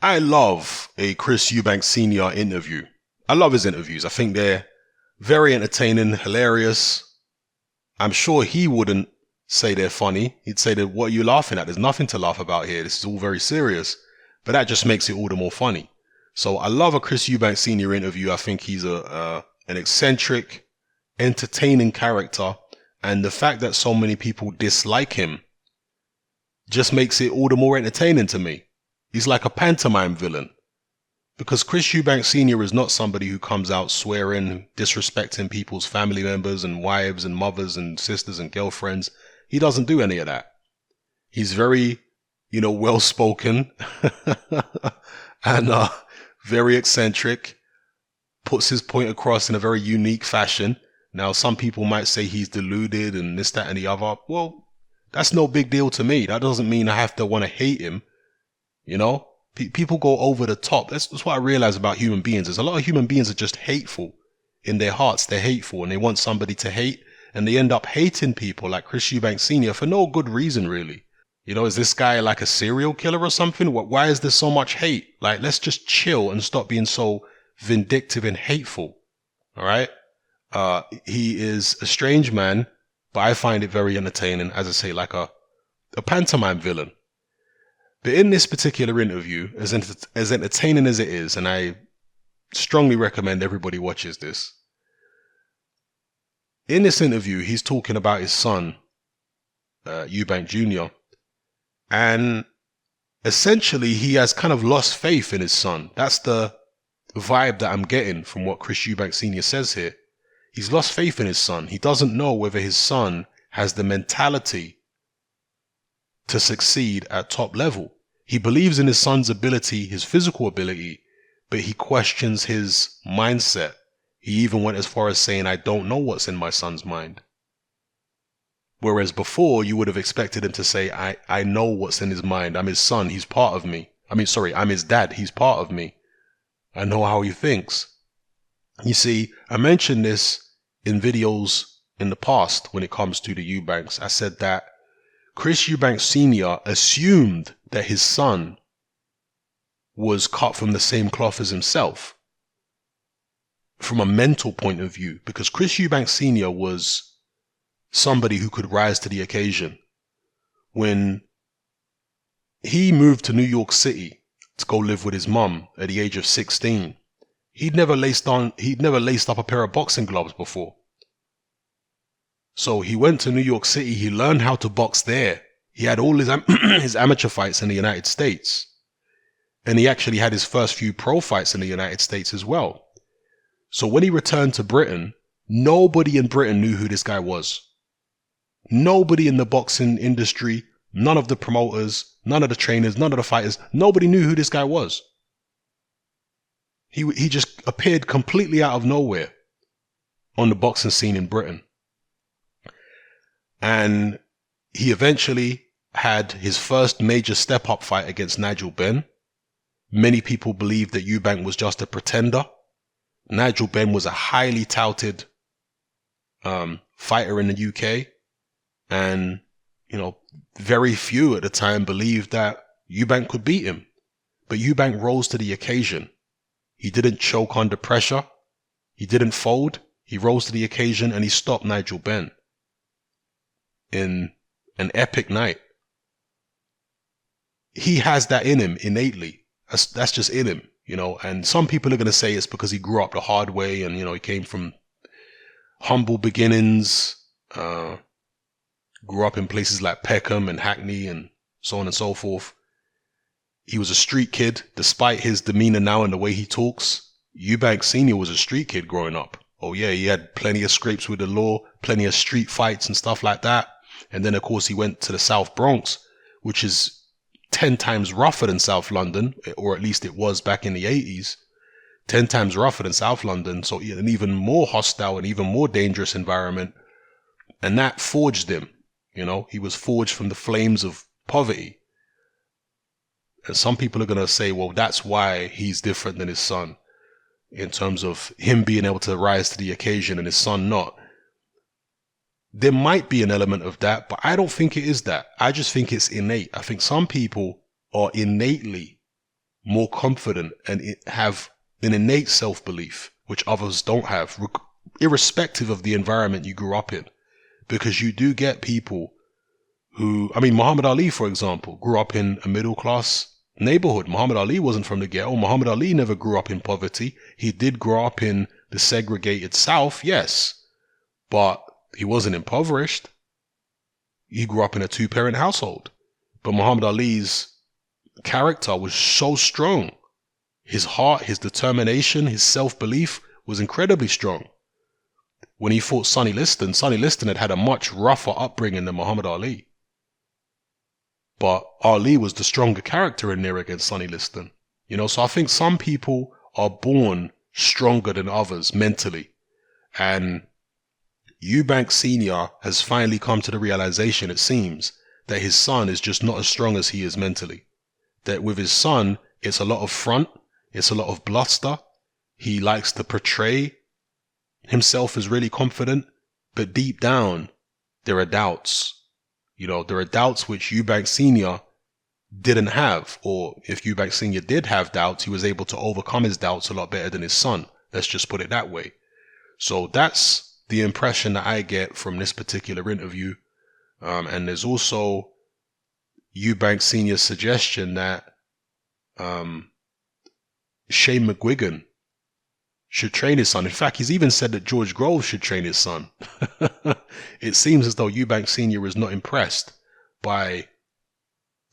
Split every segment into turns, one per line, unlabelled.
I love a Chris Eubank Sr. interview. I love his interviews. I think they're very entertaining, hilarious. I'm sure he wouldn't say they're funny. He'd say that, what are you laughing at? There's nothing to laugh about here. This is all very serious. But that just makes it all the more funny. So I love a Chris Eubank Sr. interview. I think he's an eccentric, entertaining character. And the fact that so many people dislike him just makes it all the more entertaining to me. He's like a pantomime villain. Because Chris Eubank Sr. is not somebody who comes out swearing, disrespecting people's family members and wives and mothers and sisters and girlfriends. He doesn't do any of that. He's very, well-spoken and very eccentric, puts his point across in a very unique fashion. Now, some people might say he's deluded and this, that, and the other. Well, that's no big deal to me. That doesn't mean I have to want to hate him. People go over the top. That's what I realize about human beings. Is a lot of human beings are just hateful in their hearts. They're hateful and they want somebody to hate, and they end up hating people like Chris Eubank Sr. for no good reason, really. Is this guy like a serial killer or something? Why is there so much hate? Like, let's just chill and stop being so vindictive and hateful. All right. He is a strange man, but I find it very entertaining, as I say, like a pantomime villain. But in this particular interview, as entertaining as it is, and I strongly recommend everybody watches this. In this interview, he's talking about his son, Eubank Jr. And essentially, he has kind of lost faith in his son. That's the vibe that I'm getting from what Chris Eubank Sr. says here. He's lost faith in his son. He doesn't know whether his son has the mentality to succeed at top level. He believes in his son's ability, his physical ability, but he questions his mindset. He even went as far as saying, I don't know what's in my son's mind. Whereas before, you would have expected him to say, I know what's in his mind. I'm his son. He's part of me. I'm his dad. He's part of me. I know how he thinks. You see, I mentioned this in videos in the past when it comes to the Eubanks. I said that Chris Eubank Sr. assumed that his son was cut from the same cloth as himself from a mental point of view, because Chris Eubank Sr. was somebody who could rise to the occasion. When he moved to New York City to go live with his mum at the age of 16, he'd never laced up a pair of boxing gloves before. So he went to New York City, he learned how to box there. He had all his his amateur fights in the United States. And he actually had his first few pro fights in the United States as well. So when he returned to Britain, nobody in Britain knew who this guy was. Nobody in the boxing industry, none of the promoters, none of the trainers, none of the fighters, nobody knew who this guy was. He just appeared completely out of nowhere on the boxing scene in Britain. And he eventually had his first major step-up fight against Nigel Benn. Many people believed that Eubank was just a pretender. Nigel Benn was a highly touted fighter in the UK. And, very few at the time believed that Eubank could beat him. But Eubank rose to the occasion. He didn't choke under pressure. He didn't fold. He rose to the occasion and he stopped Nigel Benn in an epic night. He has that in him innately. That's just in him, and some people are going to say it's because he grew up the hard way and, he came from humble beginnings, grew up in places like Peckham and Hackney and so on and so forth. He was a street kid, despite his demeanor now and the way he talks. Eubank Sr. was a street kid growing up. Oh yeah, he had plenty of scrapes with the law, plenty of street fights and stuff like that. And then, of course, he went to the South Bronx, which is 10 times rougher than South London, or at least it was back in the 80s. 10 times rougher than South London, so an even more hostile and even more dangerous environment. And that forged him, he was forged from the flames of poverty. And some people are going to say, well, that's why he's different than his son, in terms of him being able to rise to the occasion and his son not. There might be an element of that, but I don't think it is that. I just think it's innate. I think some people are innately more confident and have an innate self-belief, which others don't have, irrespective of the environment you grew up in. Because you do get people who, Muhammad Ali, for example, grew up in a middle-class neighborhood. Muhammad Ali wasn't from the ghetto. Muhammad Ali never grew up in poverty. He did grow up in the segregated South, yes, but he wasn't impoverished. He grew up in a 2-parent household. But Muhammad Ali's character was so strong. His heart, his determination, his self-belief was incredibly strong. When he fought Sonny Liston had a much rougher upbringing than Muhammad Ali. But Ali was the stronger character in there against Sonny Liston. So I think some people are born stronger than others mentally. And Eubank Sr. has finally come to the realization, it seems, that his son is just not as strong as he is mentally. That with his son, it's a lot of front, it's a lot of bluster. He likes to portray himself as really confident, but deep down, there are doubts. There are doubts which Eubank Sr. didn't have, or if Eubank Sr. did have doubts, he was able to overcome his doubts a lot better than his son. Let's just put it that way. So that's the impression that I get from this particular interview. And there's also Eubank Sr.'s suggestion that Shane McGuigan should train his son. In fact, he's even said that George Groves should train his son. It seems as though Eubank Sr. is not impressed by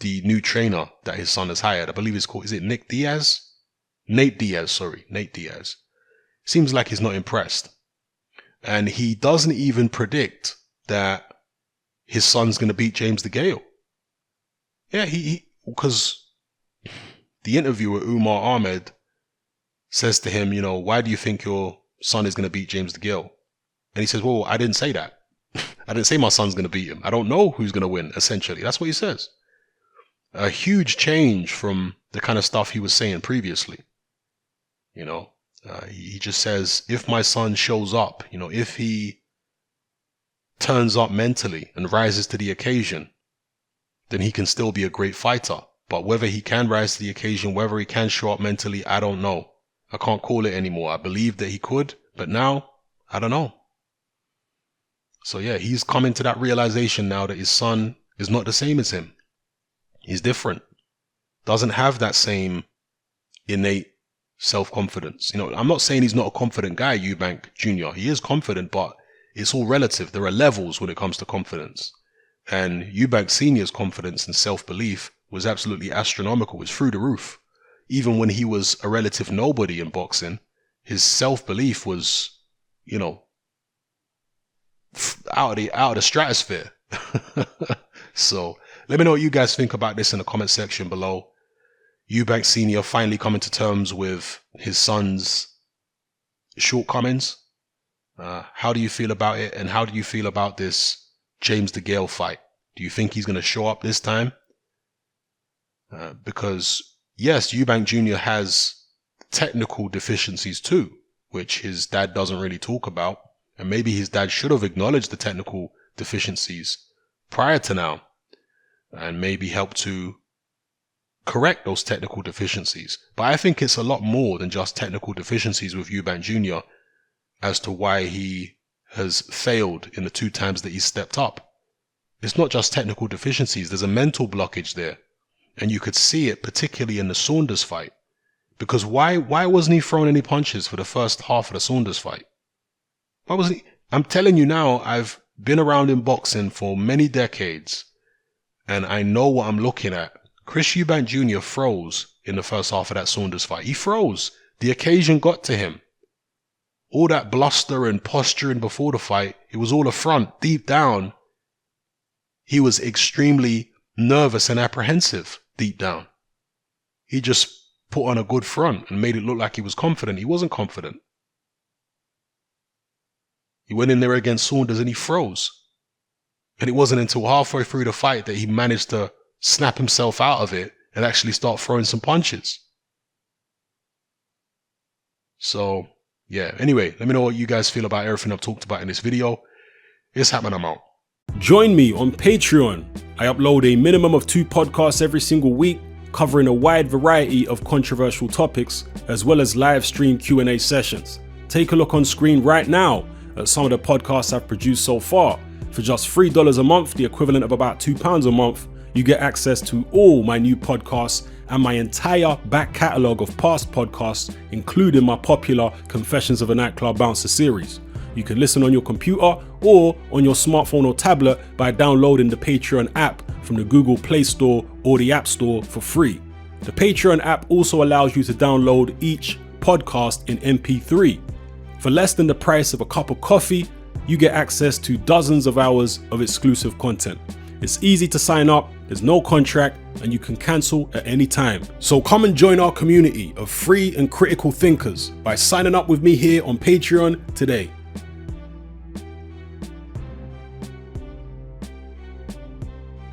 the new trainer that his son has hired. I believe it's called, is it Nick Diaz? Nate Diaz. Seems like he's not impressed. And he doesn't even predict that his son's going to beat James DeGale. Yeah, because the interviewer, Umar Ahmed, says to him, why do you think your son is going to beat James DeGale? And he says, well, I didn't say that. I didn't say my son's going to beat him. I don't know who's going to win, essentially. That's what he says. A huge change from the kind of stuff he was saying previously. He just says, if my son shows up, if he turns up mentally and rises to the occasion, then he can still be a great fighter. But whether he can rise to the occasion, whether he can show up mentally, I don't know. I can't call it anymore. I believe that he could, but now, I don't know. So yeah, he's coming to that realization now that his son is not the same as him. He's different. Doesn't have that same innate self-confidence. I'm not saying he's not a confident guy, Eubank Jr. He is confident, but it's all relative. There are levels when it comes to confidence. And Eubank Sr.'s confidence and self-belief was absolutely astronomical. It's through the roof. Even when he was a relative nobody in boxing, his self-belief was, out of the stratosphere. So let me know what you guys think about this in the comment section below. Eubank Sr. finally coming to terms with his son's shortcomings. How do you feel about it? And how do you feel about this James DeGale fight? Do you think he's going to show up this time? Because yes, Eubank Jr. has technical deficiencies too, which his dad doesn't really talk about. And maybe his dad should have acknowledged the technical deficiencies prior to now, and maybe help to correct those technical deficiencies. But I think it's a lot more than just technical deficiencies with Eubank Jr. as to why he has failed in the 2 times that he stepped up. It's not just technical deficiencies. There's a mental blockage there. And you could see it particularly in the Saunders fight. Because why wasn't he throwing any punches for the first half of the Saunders fight? Why wasn't he? I'm telling you now, I've been around in boxing for many decades, and I know what I'm looking at. Chris Eubank Jr. froze in the first half of that Saunders fight. He froze. The occasion got to him. All that bluster and posturing before the fight, it was all a front. Deep down, he was extremely nervous and apprehensive deep down. He just put on a good front and made it look like he was confident. He wasn't confident. He went in there against Saunders and he froze. And it wasn't until halfway through the fight that he managed to snap himself out of it and actually start throwing some punches. So, yeah. Anyway, let me know what you guys feel about everything I've talked about in this video. It's happening, I'm out. Join me on Patreon. I upload a minimum of 2 podcasts every single week.
covering a wide variety of controversial topics, as well as live stream Q&A sessions. Take a look on screen right now at some of the podcasts I've produced so far. For just $3 a month, the equivalent of about £2 a month, you get access to all my new podcasts and my entire back catalogue of past podcasts, including my popular Confessions of a Nightclub Bouncer series. You can listen on your computer or on your smartphone or tablet by downloading the Patreon app from the Google Play Store or the App Store for free. The Patreon app also allows you to download each podcast in MP3. For less than the price of a cup of coffee, you get access to dozens of hours of exclusive content. It's easy to sign up, there's no contract, and you can cancel at any time. So come and join our community of free and critical thinkers by signing up with me here on Patreon today.